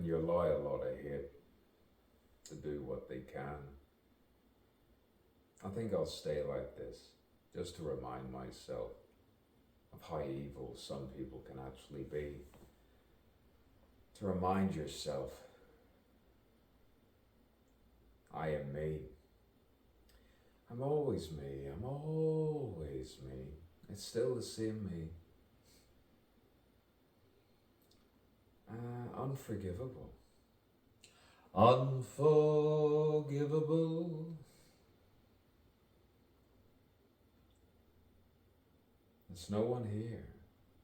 you allow a lot of hate to do what they can. I think I'll stay like this, just to remind myself of how evil some people can actually be. To remind yourself, I am me. I'm always me. I'm always me. It's still the same me. Unforgivable. Unforgivable. There's no one here.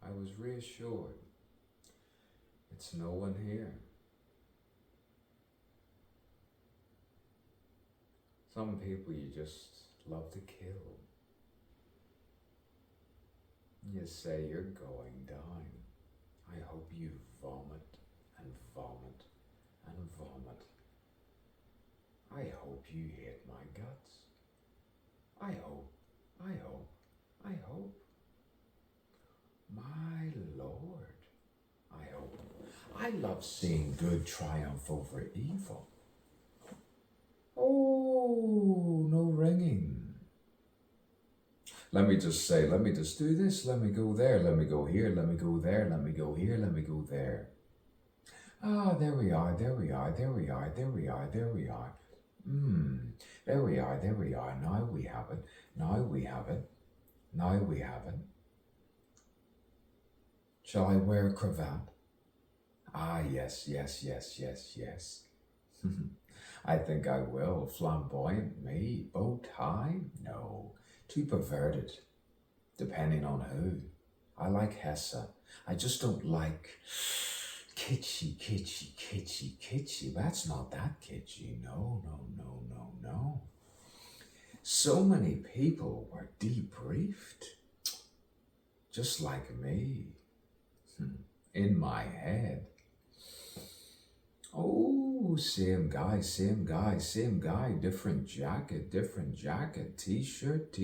I was reassured. It's no one here. Some people you just love to kill. You say you're going down. I hope you vomit and vomit and vomit. I hope you hate my guts. I hope. My Lord, I hope. I love seeing good triumph over evil. Oh, no ringing. Let me just do this, let me go there, let me go here, let me go there, let me go here, let me go there. Ah, there we are. There we are. There we are. There we are. Now we have it. Now we have it. Shall I wear a cravat? Ah, yes. I think I will. Flamboyant me. Bow tie? No. Too perverted. Depending on who. I like Hesse. I just don't like kitschy. That's not that kitschy. No. So many people were debriefed. Just like me. In my head. Oh, same guy, different jacket, t-shirt.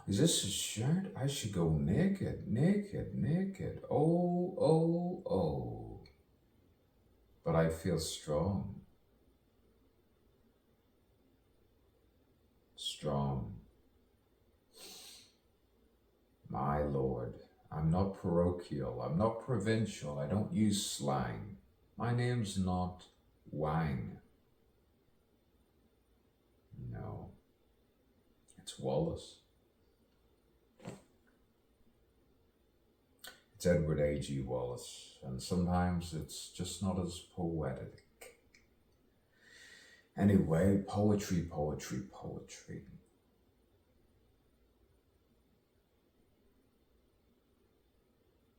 Is this a shirt? I should go naked. Oh. But I feel strong. My Lord. I'm not parochial, I'm not provincial, I don't use slang. My name's not Wang. No, it's Wallace. It's Edward A.G. Wallace, and sometimes it's just not as poetic. Anyway, poetry.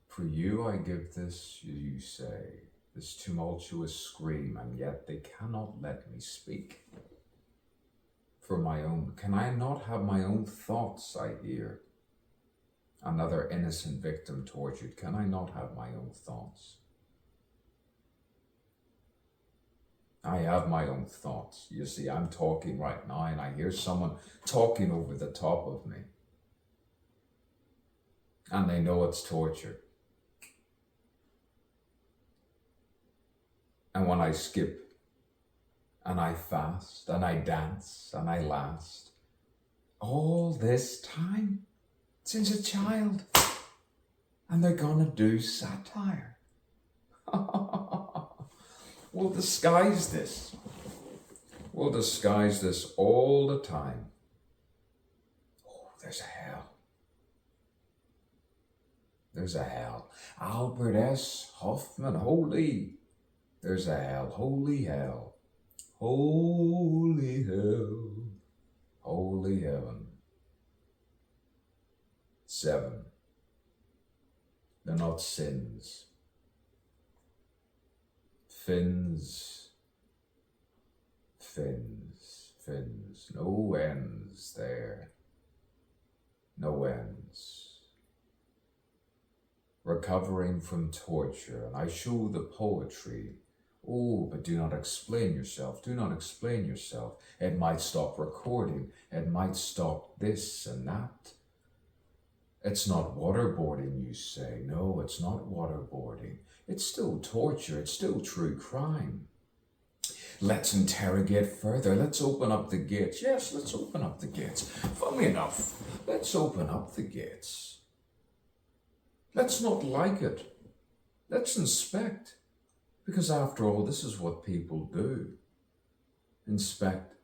For you I give this, you say, this tumultuous scream, and yet they cannot let me speak. For my own, can I not have my own thoughts, I hear? Another innocent victim tortured, can I not have my own thoughts? I have my own thoughts. You see, I'm talking right now, and I hear someone talking over the top of me. And they know it's torture. And when I skip, and I fast, and I dance, and I last, all this time, since a child, and they're gonna do satire. We'll disguise this all the time. Oh, there's a hell. Albert S. Hoffman, holy. There's a hell, holy hell, holy heaven. 7. They're not sins. Fins. No ends there. No ends. Recovering from torture, and I show the poetry. Oh, but do not explain yourself. It might stop recording. It might stop this and that. It's not waterboarding, you say. No, it's not waterboarding. It's still torture. It's still true crime. Let's interrogate further. Let's open up the gates. Yes, let's open up the gates. Funnily enough, let's open up the gates. Let's not like it. Let's inspect. Because after all, this is what people do. Inspect.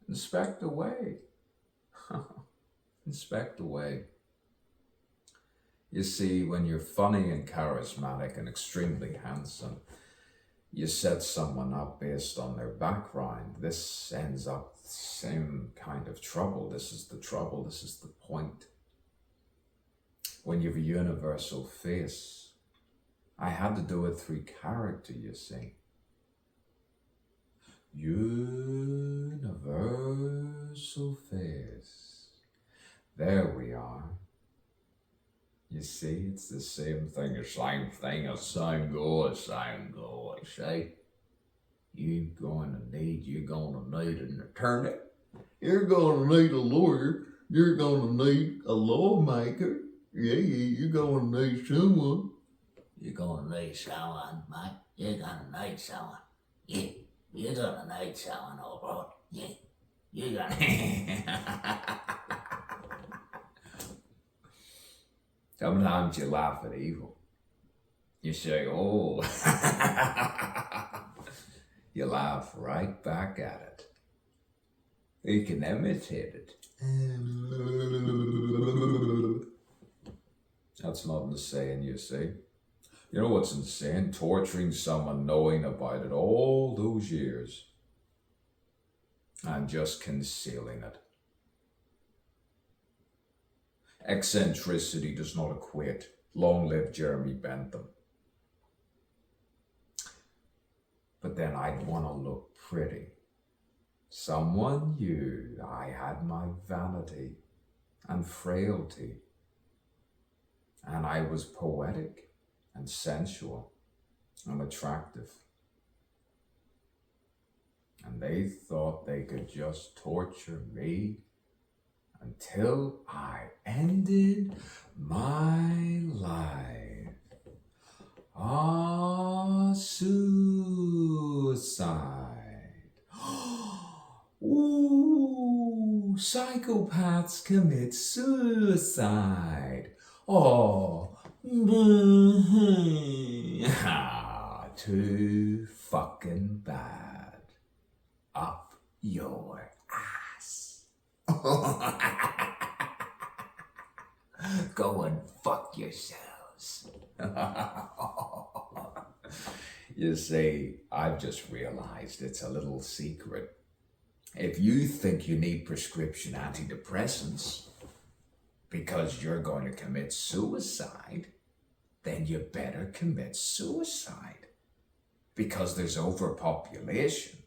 Inspect away. Inspect away. You see, when you're funny and charismatic and extremely handsome, you set someone up based on their background. This ends up the same kind of trouble. This is the trouble. This is the point. When you have a universal face, I had to do it through character, you see. Universal face. There we are. You see, it's the same thing, same goal, see? You're gonna need an attorney. You're gonna need a lawyer. You're gonna need a lawmaker. Yeah, you're gonna need someone. You're gonna need someone, mate. You're gonna need someone. Yeah, you're gonna need someone, all right. Yeah, you're gonna... Sometimes you laugh at evil. You say, oh, you laugh right back at it. You can imitate it. That's not insane, you see. You know what's insane? Torturing someone, knowing about it all those years and just concealing it. Eccentricity does not equate. Long live Jeremy Bentham. But then I'd want to look pretty. Someone knew I had my vanity and frailty. And I was poetic and sensual and attractive. And they thought they could just torture me until I ended my life. Ah, suicide. Ooh, psychopaths commit suicide. Oh, too fucking bad. Up your ass. Go and fuck yourselves. You see, I've just realized it's a little secret. If you think you need prescription antidepressants because you're going to commit suicide, then you better commit suicide because there's overpopulation.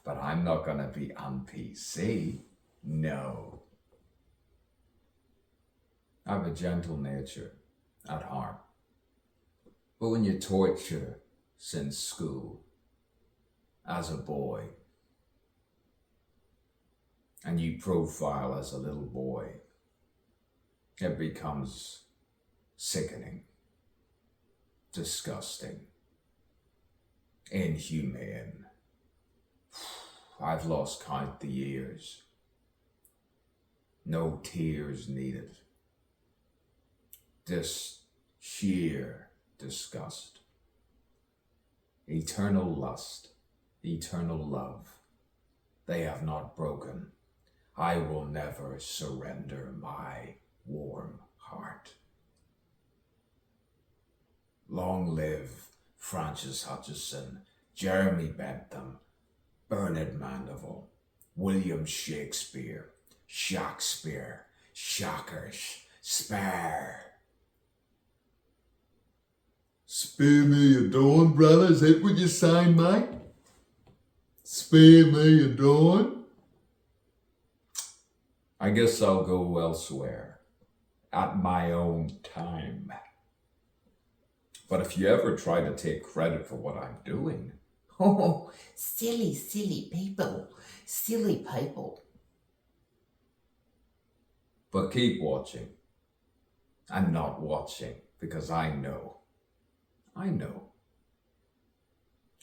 But I'm not going to be on PC. No. I have a gentle nature at heart. But when you torture since school, as a boy, and you profile as a little boy, it becomes sickening, disgusting, inhumane. I've lost count the years. No tears needed. Just sheer disgust. Eternal lust, eternal love. They have not broken. I will never surrender my warm heart. Long live Francis Hutcheson, Jeremy Bentham, Bernard Mandeville, William Shakespeare, Shakespeare, Shockers, Spare. Spare me a dawn, brother, is that what you're saying, mate? Spare me a dawn? I guess I'll go elsewhere, at my own time. But if you ever try to take credit for what I'm doing... Oh, silly, silly people. Silly people. But keep watching. and not watching, because I know.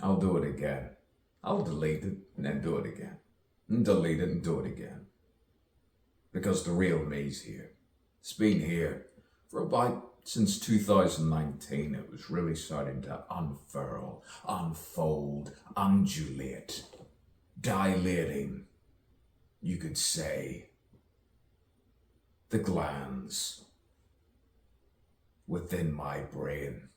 I'll do it again. I'll delete it and then do it again. And delete it and do it again. Because the real me's here. It's been here for about since 2019. It was really starting to unfurl, unfold, undulate, dilating, you could say, the glands within my brain.